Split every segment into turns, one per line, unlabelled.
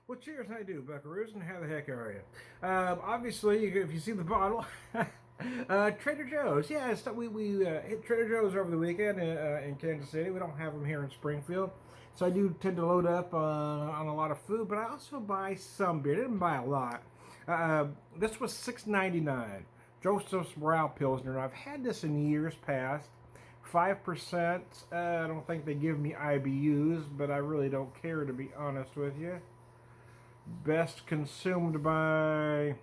Well, cheers, I do, Buckaroos, and how the heck are you? Obviously, if you see the bottle, Trader Joe's. Yeah, we hit Trader Joe's over the weekend in Kansas City. We don't have them here in Springfield, so I do tend to load up on a lot of food. But I also buy some beer. I didn't buy a lot. This was $6.99. Joseph's Brow Pilsner. I've had this in years past. 5%. I don't think they give me IBUs, but I really don't care, to be honest with you. Best consumed by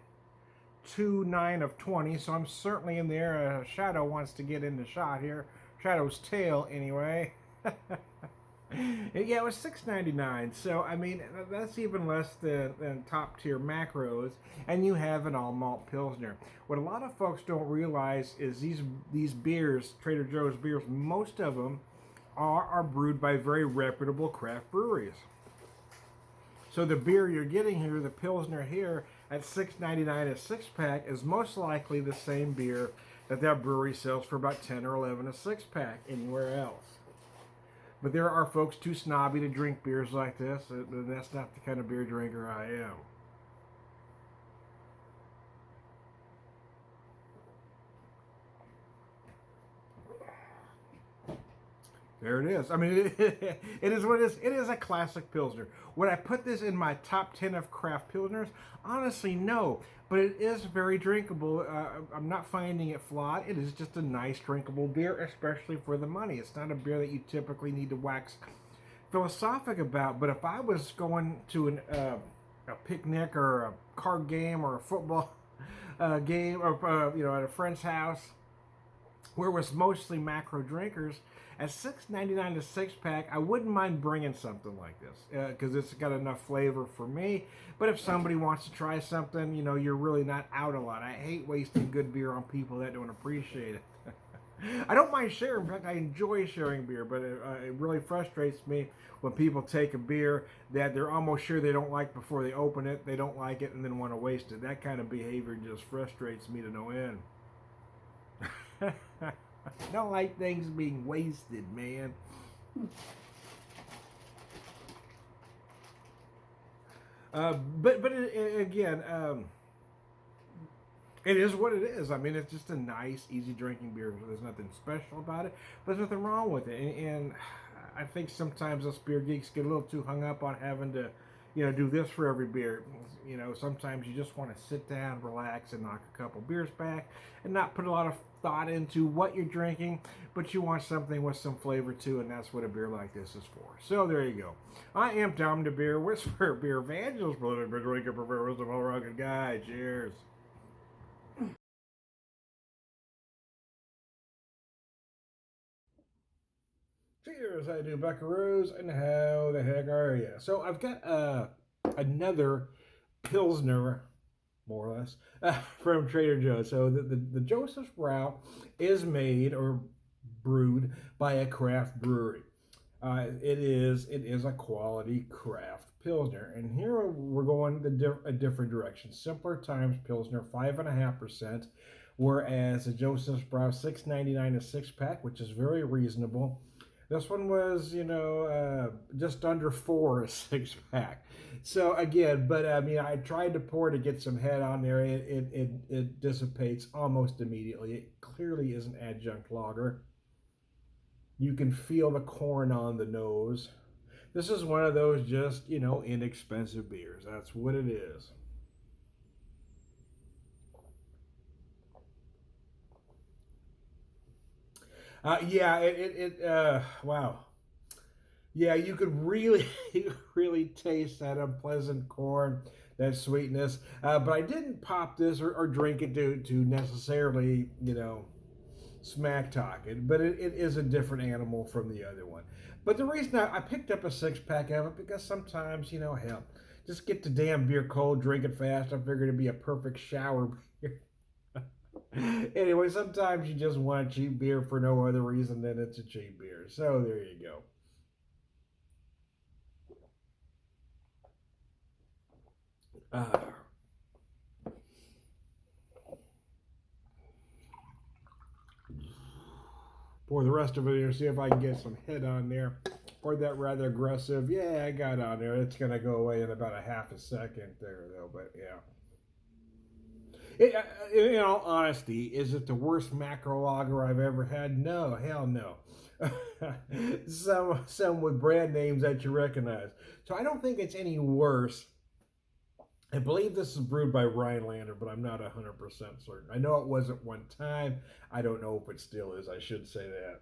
2 9 of 20, so I'm certainly in there. Shadow wants to get in the shot here. Shadow's tail, anyway. Yeah, it was $6.99, so I mean that's even less than top tier macros, and you have an all malt pilsner. What a lot of folks don't realize is these beers, Trader Joe's beers, most of them are brewed by very reputable craft breweries. So the beer you're getting here, the Pilsner here, at $6.99 a six pack, is most likely the same beer that brewery sells for about 10 or 11 a six pack anywhere else. But there are folks too snobby to drink beers like this, and that's not the kind of beer drinker I am. There it is. I mean, it is what it is. It is a classic Pilsner. Would I put this in my top 10 of craft Pilsners? Honestly, no. But it is very drinkable. I'm not finding it flawed. It is just a nice, drinkable beer, especially for the money. It's not a beer that you typically need to wax philosophic about. But if I was going to a picnic or a card game or a football game or, at a friend's house, where it was mostly macro drinkers, at $6.99 a six pack, I wouldn't mind bringing something like this because it's got enough flavor for me. But if somebody wants to try something, you're really not out a lot. I hate wasting good beer on people that don't appreciate it. I don't mind sharing. In fact, I enjoy sharing beer, but it really frustrates me when people take a beer that they're almost sure they don't like before they open it, they don't like it, and then want to waste it. That kind of behavior just frustrates me to no end. I don't like things being wasted, man. Again, it is what it is. I mean, it's just a nice, easy drinking beer. There's nothing special about it, but there's nothing wrong with it. And I think sometimes us beer geeks get a little too hung up on having to, do this for every beer. Sometimes you just want to sit down, relax, and knock a couple beers back, and not put a lot of thought into what you're drinking, but you want something with some flavor too, and that's what a beer like this is for. So there you go. I am Tom the Beer Whisperer, beer evangelist, brother, drinker, prefer wisdom, all rugged guy. Cheers. Cheers, I do, buckaroos, and how the heck are you? So I've got another Pilsner, more or less, from Trader Joe's. So the Joseph's Brow is made or brewed by a craft brewery. It is a quality craft Pilsner, and here we're going a different direction. Simpler Times Pilsner, 5.5%, whereas the Joseph's Brow 6.99 a six pack, which is very reasonable. This one was, just under four a six pack. So again, but I mean, I tried to pour to get some head on there. It dissipates almost immediately. It clearly is an adjunct lager. You can feel the corn on the nose. This is one of those just, inexpensive beers. That's what it is. Yeah, wow. Yeah, you could really, really taste that unpleasant corn, that sweetness. But I didn't pop this or drink it to necessarily, smack talk it. But it is a different animal from the other one. But the reason I picked up a six pack of it because sometimes, hell, just get the damn beer cold, drink it fast. I figured it'd be a perfect shower beer. Anyway, sometimes you just want a cheap beer for no other reason than it's a cheap beer. So there you go. Uh, Pour the rest of it here, see if I can get some head on there. or that rather aggressive, yeah, I got on there. It's going to go away in about a half a second there, though. But yeah. In all honesty, is it the worst macro lager I've ever had? No, hell no. Some with brand names that you recognize. So I don't think it's any worse. I believe this is brewed by Rhinelander, but I'm not 100% certain. I know it was at one time. I don't know if it still is. I should say that.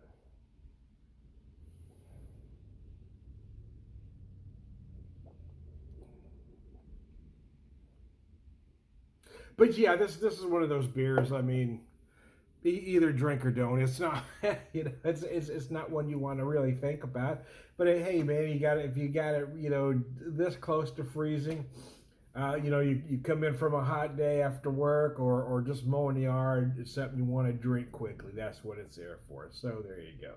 But yeah, this is one of those beers. I mean, either drink or don't. It's not, it's not one you want to really think about. But hey, man, you got it. If you got it, this close to freezing, you come in from a hot day after work or just mowing the yard. It's something you want to drink quickly. That's what it's there for. So there you go.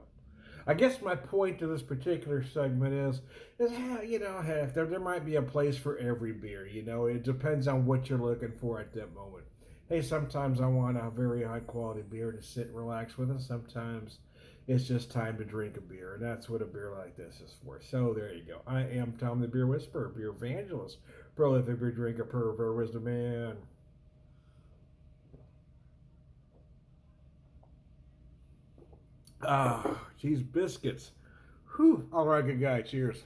I guess my point to this particular segment is heck, there might be a place for every beer. It depends on what you're looking for at that moment. Hey, sometimes I want a very high quality beer to sit and relax with, and sometimes it's just time to drink a beer, and that's what a beer like this is for. So there you go. I am Tom the Beer Whisperer, beer evangelist, prolific beer drinker, pervert wisdom man. Cheese biscuits. Whew. All right, good guy. Cheers.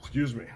Excuse me.